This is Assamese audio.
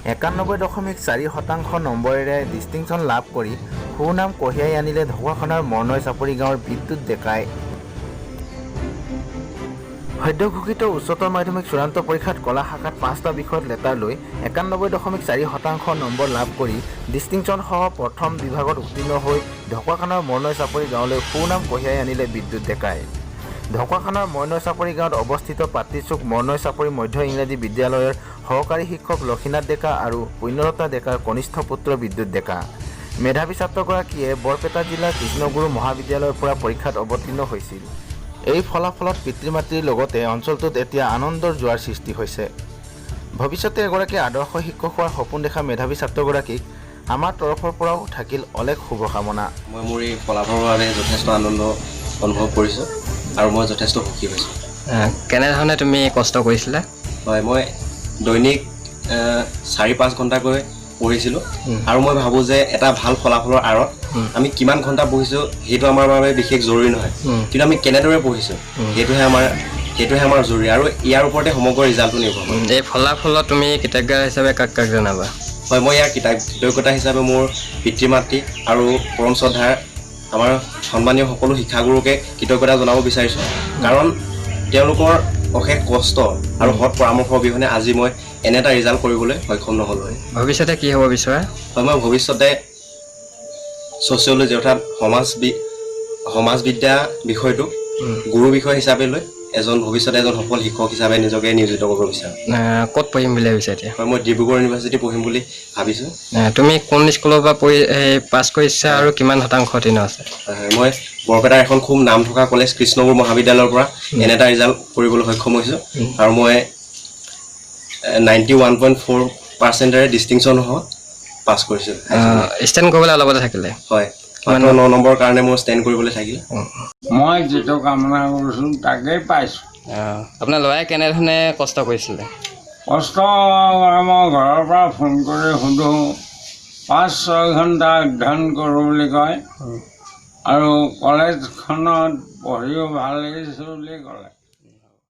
91.4% নম্বৰেৰে ডিষ্টিংশ্যন লাভ কৰি সুনাম কঢ়িয়াই আনিলে ঢকুৱাখানাৰ মৰ্নৈ চাপৰি গাঁৱৰ বিদ্যুৎ ডেকাই। সদ্য ঘোষিত উচ্চতৰ মাধ্যমিক চূড়ান্ত পৰীক্ষাত কলা শাখাত 5টা বিষয়ত লেটাৰ লৈ 91.4% নম্বৰ লাভ কৰি ডিষ্টিংশ্যনসহ প্ৰথম বিভাগত উত্তীৰ্ণ হৈ ঢকুৱাখানাৰ মৰ্নৈ চাপৰি গাঁৱলৈ সুনাম কঢ়িয়াই আনিলে বিদ্যুৎ ডেকাই। ঢকুৱাখানাৰ মৰ্নৈ চাপৰি গাঁৱত অৱস্থিত পাত্ৰীচুক মৰ্নৈ চাপৰি মধ্য ইংৰাজী বিদ্যালয়ৰ সহকাৰী শিক্ষক লক্ষীনাথ ডেকা আৰু পুণ্যলতা ডেকাৰ কনিষ্ঠ পুত্ৰ বিদ্যুৎ ডেকা। মেধাৱী ছাত্ৰগৰাকীয়ে বৰপেটা জিলাৰ কৃষ্ণগুৰু মহাবিদ্যালয়ৰ পৰা পৰীক্ষাত অৱতীৰ্ণ হৈছিল। এই ফলাফলত পিতৃ মাতৃৰ লগতে অঞ্চলটোত এতিয়া আনন্দৰ জোৱাৰ সৃষ্টি হৈছে। ভৱিষ্যতে এগৰাকী আদৰ্শ শিক্ষক হোৱাৰ সপোন দেখা মেধাৱী ছাত্ৰগৰাকীক আমাৰ তৰফৰ পৰাও থাকিল অলেখ শুভকামনা। মই মোৰ এই ফলাফলৰ বাবে যথেষ্ট আনন্দ অনুভৱ কৰিছোঁ আৰু মই যথেষ্ট সুখী হৈছোঁ। কেনেধৰণে তুমি কষ্ট কৰিছিলা? হয়, মই দৈনিক 4-5 ঘণ্টাকৈ পঢ়িছিলোঁ আৰু মই ভাবোঁ যে এটা ভাল ফলাফলৰ আঁৰত আমি কিমান ঘণ্টা পঢ়িছোঁ সেইটো আমাৰ বাবে বিশেষ জৰুৰী নহয়, কিন্তু আমি কেনেদৰে পঢ়িছোঁ সেইটোহে আমাৰ জৰুৰী আৰু ইয়াৰ ওপৰতে সমগ্ৰ ৰিজাল্টটো নিৰ্ভৰ কৰে। এই ফলাফলত তুমি কৃতজ্ঞ হিচাপে কাক জনাবা? হয়, মই ইয়াৰ কৃতজ্ঞতা হিচাপে মোৰ পিতৃ মাতৃ আৰু পৰম শ্ৰদ্ধাৰ আমাৰ সন্মানীয় সকলো শিক্ষাগুৰুকে কৃতজ্ঞতা জনাব বিচাৰিছোঁ, কাৰণ তেওঁলোকৰ অশেষ কষ্ট আৰু সৎ পৰামৰ্শ অবিহনে আজি মই এনে এটা ৰিজাল্ট কৰিবলৈ সক্ষম নহ'লো হয়। ভৱিষ্যতে কি হ'ব বিচৰা? হয়, মই ভৱিষ্যতে ছ'চিয়লজি অৰ্থাৎ সমাজবিদ্যা বিষয়টোক গুৰু বিষয় হিচাপে লৈ ভৱিষ্যতে এজন সফল শিক্ষক হিচাপে নিজকে নিয়োজিত কৰিব বিচাৰোঁ। ক'ত পঢ়িম বুলি ভাবিছা এতিয়া? হয়, মই ডিব্ৰুগড় ইউনিভাৰ্চিটি পঢ়িম বুলি ভাবিছোঁ। তুমি কোন স্কুলৰ পৰা পাছ কৰিছা আৰু কিমান শতাংশ উত্তীৰ্ণ আছে? হয়, মই বৰপেটাৰ এখন খুব নাম থকা কলেজ কৃষ্ণগুৰু মহাবিদ্যালয়ৰ পৰা এনে এটা ৰিজাল্ট কৰিবলৈ সক্ষম হৈছোঁ আৰু মই 91.4%ৰে ডিষ্টিংশ্যনসহ পাছ কৰিছোঁ। ষ্টেণ্ড কৰিবলৈ অলপতে থাকিলে? হয়, 9 নম্বৰৰ কাৰণে মোৰ ষ্টেণ্ড কৰিবলৈ থাকিলে। মই যিটো কামনা কৰিছোঁ তাকেই পাইছোঁ। আপোনাৰ ল'ৰাই কেনেধৰণে কষ্ট কৰিছিলে? কষ্ট মই ঘৰৰ পৰা ফোন কৰি সুধোঁ, 5-6 ঘণ্টা অধ্যয়ন কৰোঁ বুলি কয় আৰু কলেজখনত পঢ়িও ভাল লাগিছোঁ বুলি ক'লে।